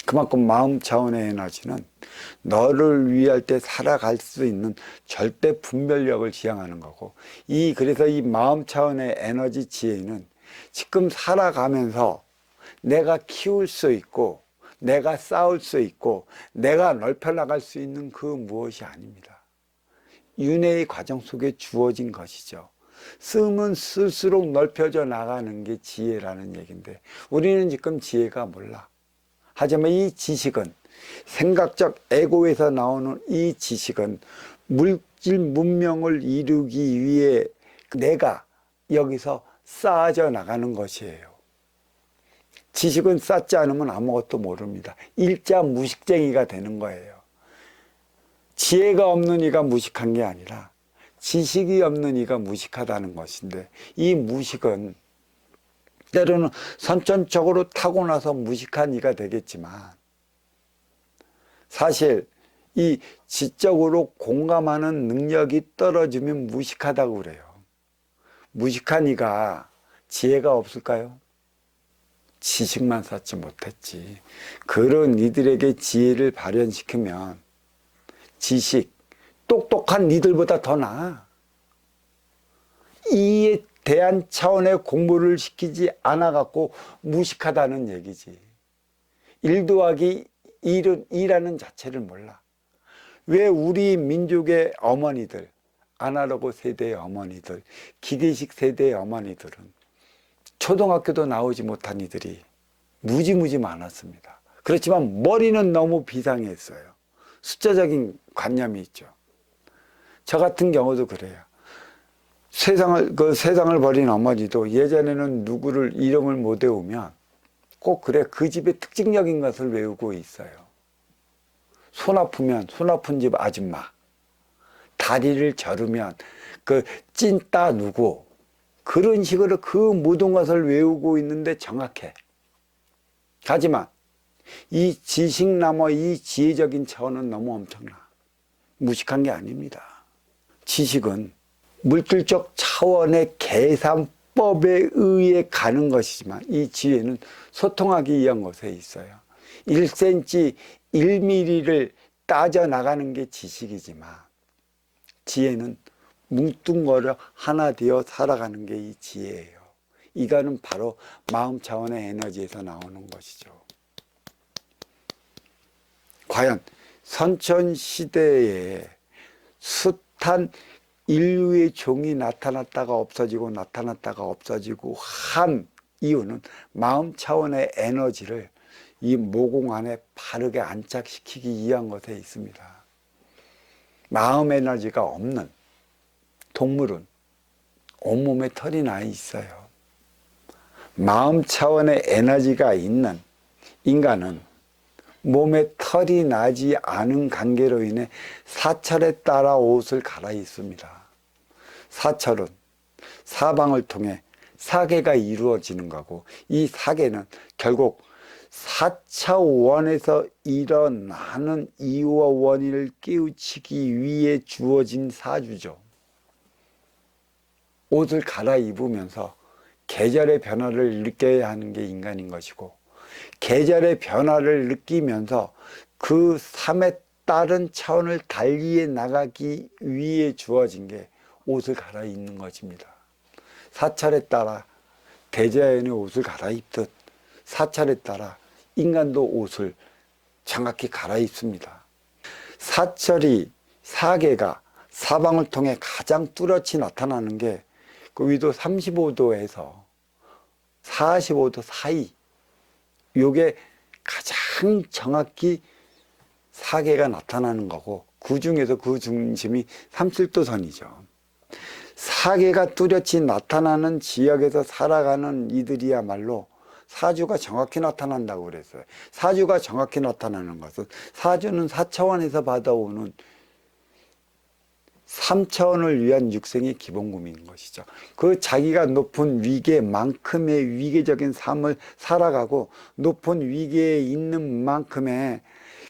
그만큼 마음 차원의 에너지는 너를 위할 때 살아갈 수 있는 절대 분별력을 지향하는 거고, 그래서 이 마음 차원의 에너지 지혜는 지금 살아가면서 내가 키울 수 있고, 내가 쌓을 수 있고, 내가 넓혀 나갈 수 있는 그 무엇이 아닙니다. 윤회의 과정 속에 주어진 것이죠. 쓰면 쓸수록 넓혀져 나가는 게 지혜라는 얘기인데, 우리는 지금 지혜가 몰라. 하지만 이 지식은, 생각적 에고에서 나오는 이 지식은 물질 문명을 이루기 위해 내가 여기서 쌓아져 나가는 것이에요. 지식은 쌓지 않으면 아무것도 모릅니다. 일자 무식쟁이가 되는 거예요. 지혜가 없는 이가 무식한 게 아니라 지식이 없는 이가 무식하다는 것인데, 이 무식은 때로는 선천적으로 타고나서 무식한 이가 되겠지만, 사실 이 지적으로 공감하는 능력이 떨어지면 무식하다고 그래요. 무식한 이가 지혜가 없을까요? 지식만 쌓지 못했지. 그런 이들에게 지혜를 발현시키면 지식, 똑똑한 이들보다 더 나아. 이에 대한 차원의 공부를 시키지 않아갖고 무식하다는 얘기지. 1 더하기 1은 2라는 자체를 몰라. 왜 우리 민족의 어머니들, 아날로그 세대의 어머니들, 기계식 세대의 어머니들은 초등학교도 나오지 못한 이들이 무지무지 많았습니다. 그렇지만 머리는 너무 비상했어요. 숫자적인 관념이 있죠. 저 같은 경우도 그래요. 세상을 버린 어머니도 예전에는 누구를 이름을 못 외우면 꼭 그래, 그 집의 특징적인 것을 외우고 있어요. 손 아프면 손 아픈 집 아줌마, 다리를 저르면 그 찐따 누구, 그런 식으로 그 모든 것을 외우고 있는데 정확해. 하지만 이 지식나무, 이 지혜적인 차원은 너무 엄청나. 무식한 게 아닙니다. 지식은 물질적 차원의 계산법에 의해 가는 것이지만, 이 지혜는 소통하기 위한 것에 있어요. 1cm, 1mm를 따져나가는 게 지식이지만, 지혜는 뭉뚱거려 하나 되어 살아가는 게 이 지혜예요. 이거는 바로 마음 차원의 에너지에서 나오는 것이죠. 과연 선천시대에 숱한 인류의 종이 나타났다가 없어지고 나타났다가 없어지고 한 이유는 마음 차원의 에너지를 이 모공 안에 바르게 안착시키기 위한 것에 있습니다. 마음 에너지가 없는 동물은 온몸에 털이 나 있어요. 마음 차원의 에너지가 있는 인간은 몸에 털이 나지 않은 관계로 인해 사철에 따라 옷을 갈아입습니다. 사철은 사방을 통해 사계가 이루어지는 거고, 이 사계는 결국 사차원에서 일어나는 이유와 원인을 깨우치기 위해 주어진 사주죠. 옷을 갈아입으면서 계절의 변화를 느껴야 하는 게 인간인 것이고, 계절의 변화를 느끼면서 그 삶에 따른 차원을 달리해 나가기 위해 주어진 게 옷을 갈아입는 것입니다. 사찰에 따라 대자연의 옷을 갈아입듯 사찰에 따라 인간도 옷을 정확히 갈아입습니다. 사철이, 사계가 사방을 통해 가장 뚜렷이 나타나는 게 그 위도 35도에서 45도 사이, 요게 가장 정확히 사계가 나타나는 거고, 그 중에서 그 중심이 37도선이죠. 사계가 뚜렷이 나타나는 지역에서 살아가는 이들이야말로 사주가 정확히 나타난다고 그랬어요. 사주가 정확히 나타나는 것은, 사주는 4차원에서 받아오는 3차원을 위한 육생의 기본금인 것이죠. 그 자기가 높은 위계만큼의 위계적인 삶을 살아가고, 높은 위계에 있는 만큼의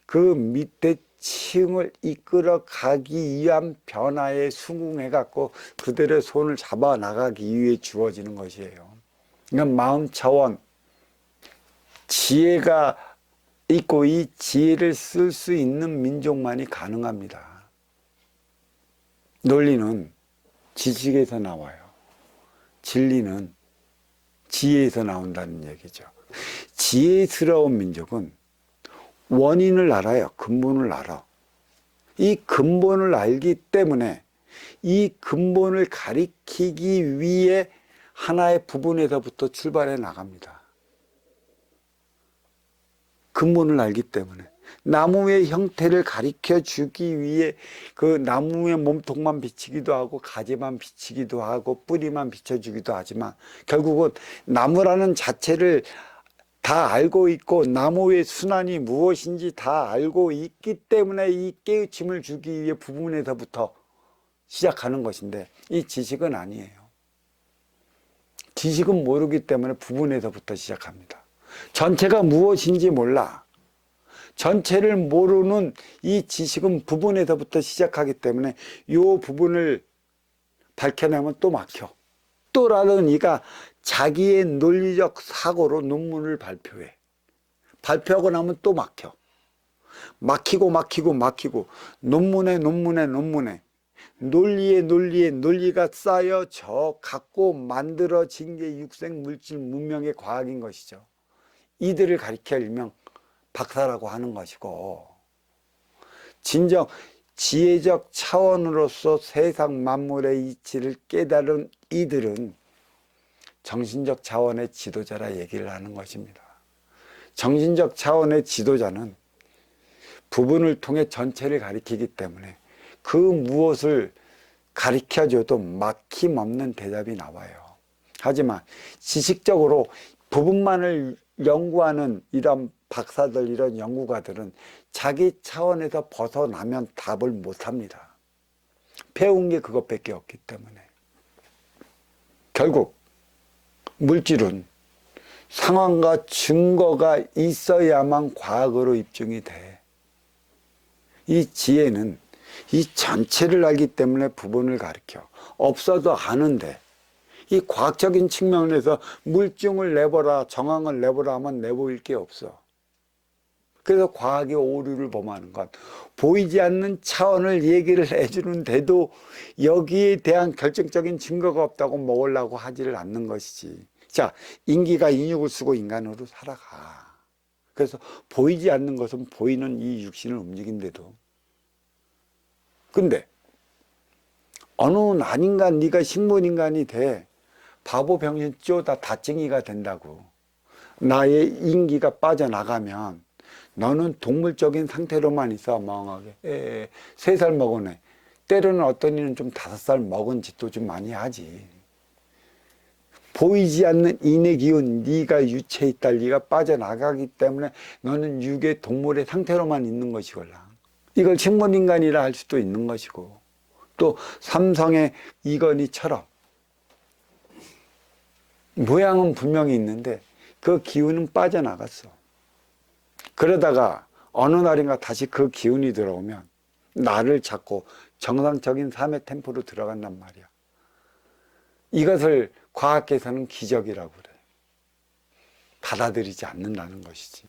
그 밑에 층을 이끌어 가기 위한 변화에 수긍해 갖고 그들의 손을 잡아 나가기 위해 주어지는 것이에요. 그러니까 마음 차원, 지혜가 있고 이 지혜를 쓸 수 있는 민족만이 가능합니다. 논리는 지식에서 나와요. 진리는 지혜에서 나온다는 얘기죠. 지혜스러운 민족은 원인을 알아요. 근본을 알아. 이 근본을 알기 때문에 이 근본을 가리키기 위해 하나의 부분에서부터 출발해 나갑니다. 근본을 알기 때문에 나무의 형태를 가리켜 주기 위해 그 나무의 몸통만 비치기도 하고 가지만 비치기도 하고 뿌리만 비춰주기도 하지만 결국은 나무라는 자체를 다 알고 있고 나무의 순환이 무엇인지 다 알고 있기 때문에 이 깨우침을 주기 위해 부분에서부터 시작하는 것인데 이 지식은 아니에요. 지식은 모르기 때문에 부분에서부터 시작합니다. 전체가 무엇인지 몰라. 전체를 모르는 이 지식은 부분에서부터 시작하기 때문에 이 부분을 밝혀내면 또 막혀. 또라는 이가 자기의 논리적 사고로 논문을 발표해. 발표하고 나면 또 막혀. 막히고 논문에 논리에 논리가 쌓여 져 갖고 만들어진 게 육생 물질 문명의 과학인 것이죠. 이들을 가리켜 일명 박사라고 하는 것이고, 진정 지혜적 차원으로서 세상 만물의 이치를 깨달은 이들은 정신적 차원의 지도자라 얘기를 하는 것입니다. 정신적 차원의 지도자는 부분을 통해 전체를 가리키기 때문에 그 무엇을 가리켜줘도 막힘없는 대답이 나와요. 하지만 지식적으로 부분만을 연구하는 이런 박사들, 이런 연구가들은 자기 차원에서 벗어나면 답을 못합니다. 배운 게 그것밖에 없기 때문에. 결국 물질은 상황과 증거가 있어야만 과학으로 입증이 돼. 이 지혜는 이 전체를 알기 때문에 부분을 가리켜. 없어도 아는데 이 과학적인 측면에서 물증을 내보라, 정황을 내보라 하면 내보일 게 없어. 그래서 과학의 오류를 범하는 것, 보이지 않는 차원을 얘기를 해주는데도 여기에 대한 결정적인 증거가 없다고 먹으려고 하지를 않는 것이지. 자, 인기가 인육을 쓰고 인간으로 살아가. 그래서 보이지 않는 것은 보이는 이 육신을 움직인데도. 근데 어느 날인간 네가 식물인간이 돼. 바보 병신 쪼다 다증이가 된다고. 나의 인기가 빠져나가면 너는 동물적인 상태로만 있어. 멍하게 3살 먹은 애, 때로는 어떤 이는 좀 5살 먹은 짓도 좀 많이 하지. 보이지 않는 인의 기운, 네가 유체에 있다, 네가 빠져나가기 때문에 너는 육의 동물의 상태로만 있는 것이걸라. 이걸 식물인간이라 할 수도 있는 것이고, 또 삼성의 이건희처럼 모양은 분명히 있는데 그 기운은 빠져나갔어. 그러다가 어느 날인가 다시 그 기운이 들어오면 나를 찾고 정상적인 삶의 템포로 들어간단 말이야. 이것을 과학계에서는 기적이라고 그래. 받아들이지 않는다는 것이지.